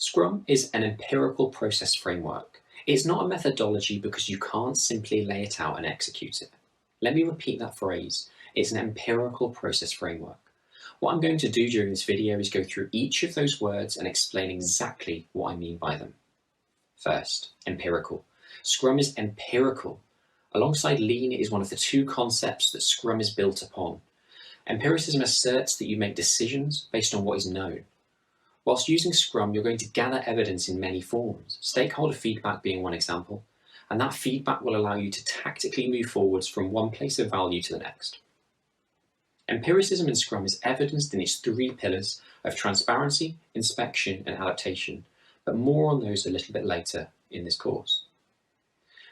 Scrum is an empirical process framework. It's not a methodology because you can't simply lay it out and execute it. Let me repeat that phrase. It's an empirical process framework. What I'm going to do during this video is go through each of those words and explain exactly what I mean by them. First, empirical. Scrum is empirical. Alongside Lean, it is one of the two concepts that Scrum is built upon. Empiricism asserts that you make decisions based on what is known. Whilst using Scrum, you're going to gather evidence in many forms, stakeholder feedback being one example, and that feedback will allow you to tactically move forwards from one place of value to the next. Empiricism in Scrum is evidenced in its three pillars of transparency, inspection, and adaptation, but more on those a little bit later in this course.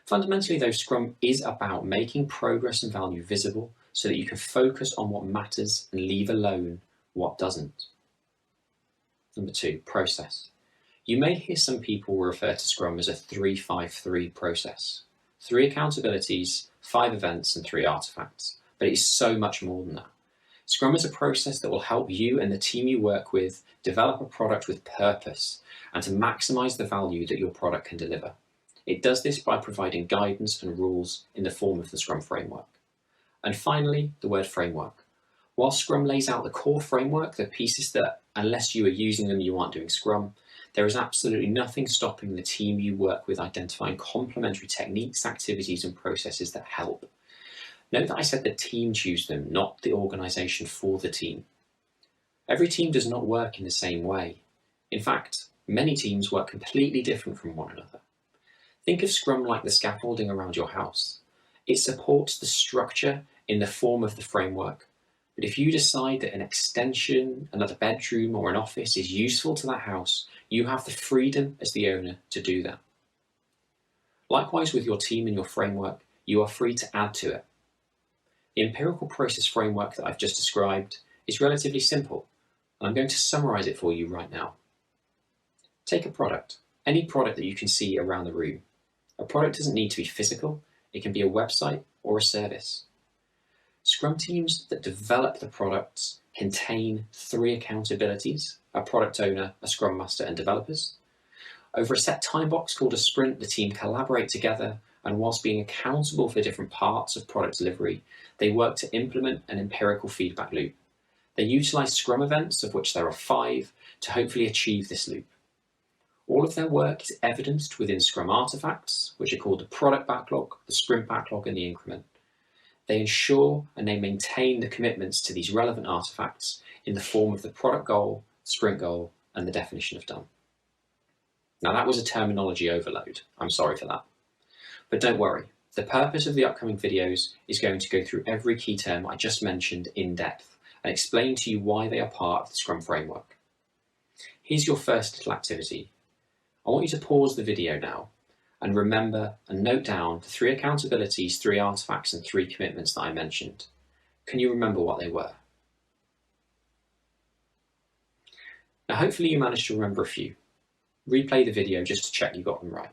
Fundamentally, though, Scrum is about making progress and value visible so that you can focus on what matters and leave alone what doesn't. Number two, process. You may hear some people refer to Scrum as a 3-5-3 process. 3 accountabilities, 5 events, and 3 artifacts. But it is so much more than that. Scrum is a process that will help you and the team you work with develop a product with purpose and to maximize the value that your product can deliver. It does this by providing guidance and rules in the form of the Scrum Framework. And finally, the word framework. While Scrum lays out the core framework, the pieces that, unless you are using them, you aren't doing Scrum, there is absolutely nothing stopping the team you work with identifying complementary techniques, activities, and processes that help. Note that I said the team choose them, not the organization for the team. Every team does not work in the same way. In fact, many teams work completely different from one another. Think of Scrum like the scaffolding around your house. It supports the structure in the form of the framework. But if you decide that an extension, another bedroom, or an office is useful to that house, you have the freedom as the owner to do that. Likewise with your team and your framework, you are free to add to it. The empirical process framework that I've just described is relatively simple, and I'm going to summarize it for you right now. Take a product, any product that you can see around the room. A product doesn't need to be physical, it can be a website or a service. Scrum teams that develop the products contain 3 accountabilities: a product owner, a Scrum Master, and developers. Over a set time box called a sprint, the team collaborate together, and whilst being accountable for different parts of product delivery, they work to implement an empirical feedback loop. They utilize Scrum events, of which there are 5, to hopefully achieve this loop. All of their work is evidenced within Scrum artifacts, which are called the product backlog, the sprint backlog, and the increment. They ensure and they maintain the commitments to these relevant artifacts in the form of the product goal, sprint goal, and the definition of done. Now that was a terminology overload. I'm sorry for that. But don't worry, the purpose of the upcoming videos is going to go through every key term I just mentioned in depth and explain to you why they are part of the Scrum framework. Here's your first little activity. I want you to pause the video now and remember and note down the 3 accountabilities, 3 artifacts, and 3 commitments that I mentioned. Can you remember what they were? Now hopefully you managed to remember a few. Replay the video just to check you got them right.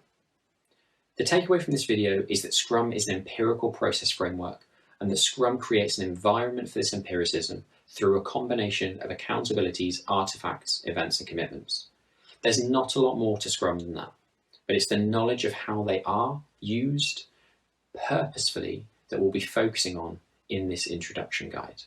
The takeaway from this video is that Scrum is an empirical process framework and that Scrum creates an environment for this empiricism through a combination of accountabilities, artifacts, events, and commitments. There's not a lot more to Scrum than that, but it's the knowledge of how they are used purposefully that we'll be focusing on in this introduction guide.